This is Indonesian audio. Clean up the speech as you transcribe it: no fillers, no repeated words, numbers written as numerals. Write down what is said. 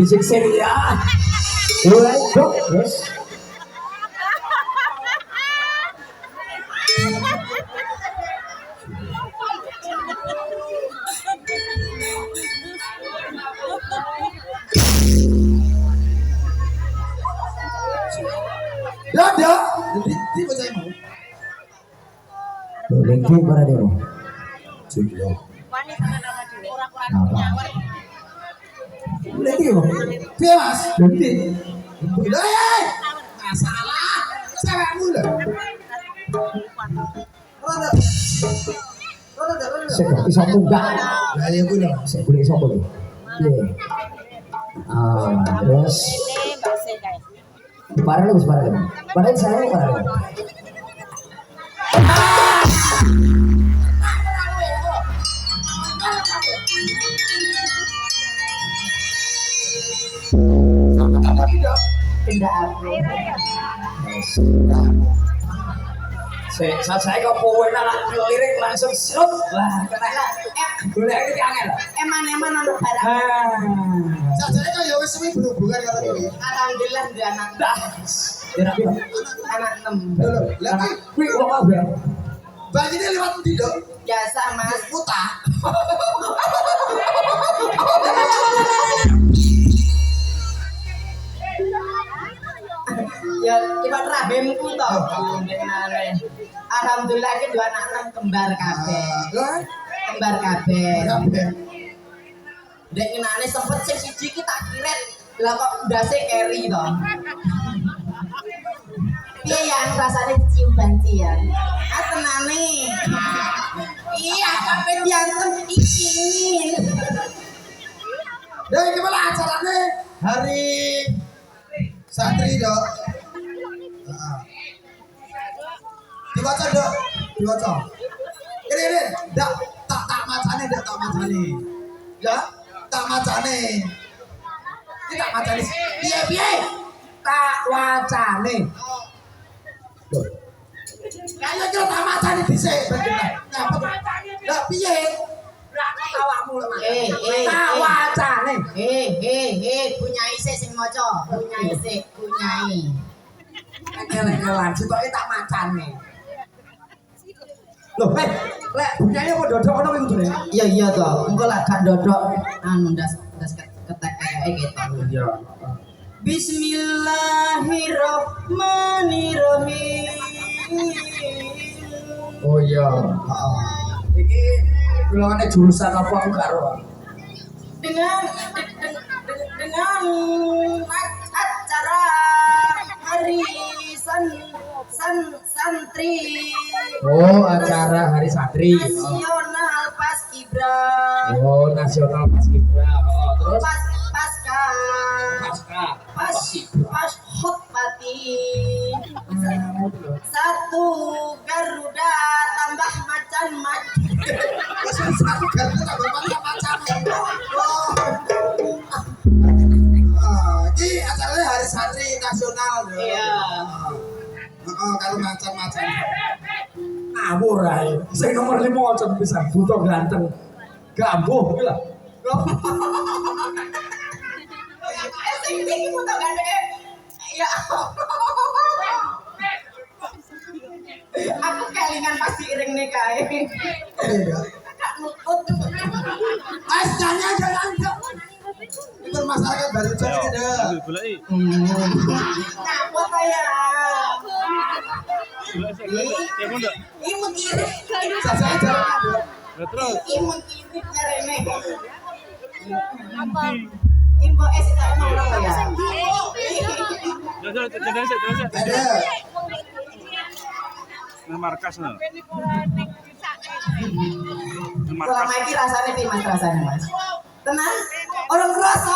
Bisik seria. Mulai dok, terus. Ya ada, di baca mau. Lengki mana dia? Cukup. Lengki bang. Bias. Lengki. Hei, masalah. Cewekmu lah. Saya bisa munggah. Lah ya gue lah. Saya boleh iso boleh. Terus. Parah lu, parah. Parah saya parah. Tidak aku. Saya kok poin lirik langsung serut lah kena boleh iki angel eman-eman ana barang sajane kok ya wis suwi berhubungan karo iki alhamdulillah ndek anak anak 6 lha kuwi wong apa banyine liwat ndi lho biasa Mas Puta ya ibarat rahimku toh alhamdulillah iki dua anak kembar kabeh kembar kabeh ndek ngenane sempet sing siji ki tak kiret lah kok ndase keri toh piye ya rasane cium banci ya tenane iya kabeh diantem izin iki malah acarane hari santri dok dibaca dok dibaca ini dak tak macane ya tak macane ini tak macane piye tak wacane kaya kira tak macane dhisik ngapa lah piye awakmu lho tak wacane punyai sing maca punyai kelek-kelekan sitoke tak macane lho lek punyai apa dodok ngono kuwi kudune iya to engko lek gak dodok anu ndas ketek kaya gitu iya Bismillahirrahmanirrahim oh iya iki golongane jurusan apa aku karo dengan acara hari santri oh acara hari santri nasional paskibra oh nasional paskibra oh terus pas khutbati satu Garuda tambah macan-macan satu Garuda tambah macan-macan ini acaranya hari santri nasional iya kalau macan-macan ngawur ae. Sing nomor 5 aja pisan buta ganteng. Gambuh kuwi lho. Sing iki buta ganteng. Ya. Aku kelingan pas diiring nih kae. Kak nutut. Asanya jangan. Itu masyarakat baru jadi deh. Ngapa kaya? Ini mengkiri. Saya jalan. Terus. Ini mengkiri karene. Apa? Info kita emang orang ya. Ada. Markas nah. Selama ini rasanya mas rasanya mas. Tenang. Orang kerasa.